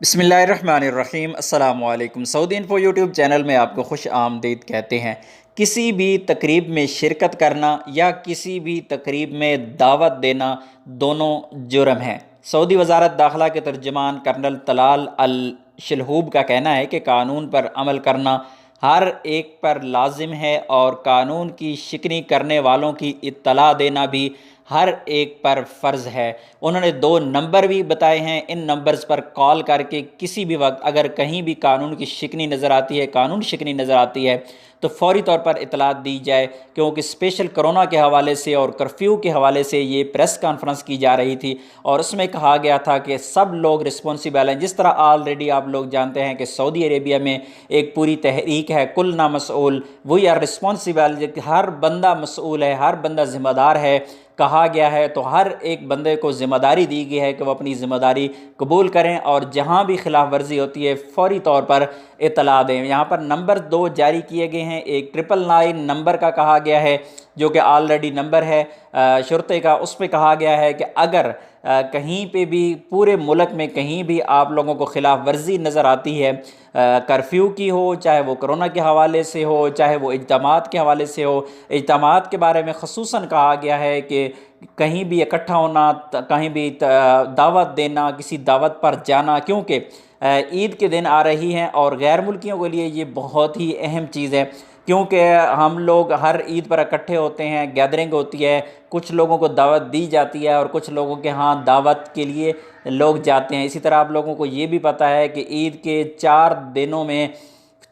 बिस्मिल्लाहिर्रहमानिर्रहीम अस्सलामु अलैकुम। सऊदी इन्फो यूट्यूब चैनल में आपको खुश आमदीद कहते हैं। किसी भी तकरीब में शिरकत करना या किसी भी तकरीब में दावत देना दोनों जुर्म हैं। सऊदी वजारत दाखिला के तर्जमान कर्नल तलाल अल शलहूब का कहना है कि कानून पर अमल करना हर एक पर लाजिम है और कानून की शिकनी करने वालों की इत्तला देना भी हर एक पर फ़र्ज़ है। उन्होंने 2 नंबर भी बताए हैं। इन नंबर्स पर कॉल करके किसी भी वक्त अगर कहीं भी कानून की शिकनी नज़र आती है, कानून शिकनी नज़र आती है, तो फ़ौरी तौर पर इतलात दी जाए। क्योंकि स्पेशल कोरोना के हवाले से और कर्फ्यू के हवाले से ये प्रेस कॉन्फ्रेंस की जा रही थी और उसमें कहा गया था कि सब लोग रिस्पॉन्सिबल हैं। जिस तरह ऑलरेडी आप लोग जानते हैं कि सऊदी अरेबिया में एक पूरी तहरीक है कुल ना मसऊल, वी आर रिस्पॉन्सिबल, हर बंदा मसऊल है, हर बंदा ज़िम्मेदार है कहा गया है। तो हर एक बंदे को ज़िम्मेदारी दी गई है कि वह अपनी ज़िम्मेदारी कबूल करें और जहाँ भी खिलाफ वर्जी होती है फ़ौरी तौर पर इतला दें। यहाँ पर नंबर 2 जारी किए गए हैं। एक 999 नंबर का कहा गया है जो कि ऑलरेडी नंबर है शुरते का। उस पर कहा गया है कि अगर कहीं पे भी पूरे मुल्क में कहीं भी आप लोगों को खिलाफ वर्जी नज़र आती है, कर्फ्यू की हो, चाहे वो कोरोना के हवाले से हो, चाहे वो इज्तिमात के हवाले से हो। इज्तिमात के बारे में ख़ुसूसन कहा गया है कि कहीं भी इकट्ठा होना, कहीं भी दावत देना, किसी दावत पर जाना, क्योंकि ईद के दिन आ रही हैं और गैर मुल्कियों के लिए ये बहुत ही अहम चीज़ है। क्योंकि हम लोग हर ईद पर इकट्ठे होते हैं, गैदरिंग होती है, कुछ लोगों को दावत दी जाती है और कुछ लोगों के यहाँ दावत के लिए लोग जाते हैं। इसी तरह आप लोगों को ये भी पता है कि ईद के 4 दिनों में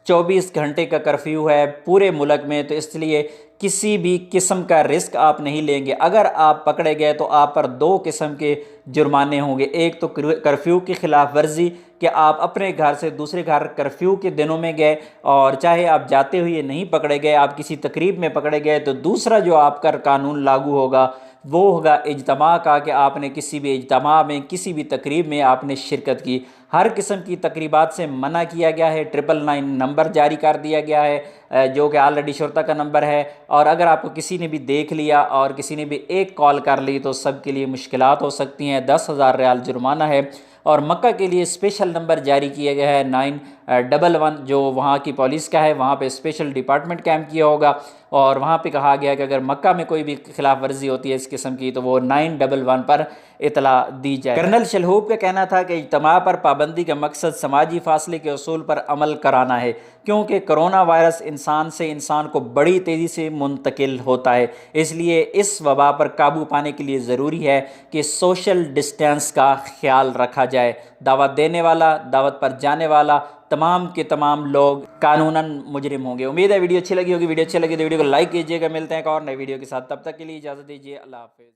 24 घंटे का कर्फ्यू है पूरे मुल्क में। तो इसलिए किसी भी किस्म का रिस्क आप नहीं लेंगे। अगर आप पकड़े गए तो आप पर 2 किस्म के जुर्माने होंगे। एक तो कर्फ्यू की खिलाफ वर्जी कि आप अपने घर से दूसरे घर कर्फ्यू के दिनों में गए और चाहे आप जाते हुए नहीं पकड़े गए, आप किसी तकरीब में पकड़े गए, तो दूसरा जो आपका कानून लागू होगा वो होगा इज्तिमा का, कि आपने किसी भी इज्तिमा में, किसी भी तकरीब में आपने शिरकत की। हर किस्म की तकरीबात से मना किया गया है। 999 नंबर जारी कर दिया गया है जो कि ऑलरेडी शुरता का नंबर है। और अगर आपको किसी ने भी देख लिया और किसी ने भी एक कॉल कर ली तो सब के लिए मुश्किलात हो सकती हैं। 10,000 रियाल जुर्माना है। और मक्का के लिए स्पेशल नंबर जारी किया गया है 911 जो वहाँ की पुलिस का है। वहाँ पे स्पेशल डिपार्टमेंट कैंप किया होगा और वहाँ पे कहा गया कि अगर मक्का में कोई भी खिलाफ वर्जी होती है इस किस्म की तो वो 911 पर इतला दी जाए। कर्नल शलहूब का कहना था कि इज्तिमा पर पाबंदी का मकसद समाजी फासले के असूल पर अमल कराना है, क्योंकि कोरोना वायरस इंसान से इंसान को बड़ी तेज़ी से मुंतकिल होता है। इसलिए इस वबा पर काबू पाने के लिए ज़रूरी है कि सोशल डिस्टेंस का ख्याल रखा जाए। दावत देने वाला, दावत पर जाने वाला, तमाम के तमाम लोग कानूनन मुजरिम होंगे। उम्मीद है वीडियो अच्छी लगी होगी। वीडियो अच्छी लगी तो वीडियो को लाइक कीजिएगा। मिलते हैं एक और नई वीडियो के साथ, तब तक के लिए इजाज़त दीजिए। अल्लाह हाफ़िज़।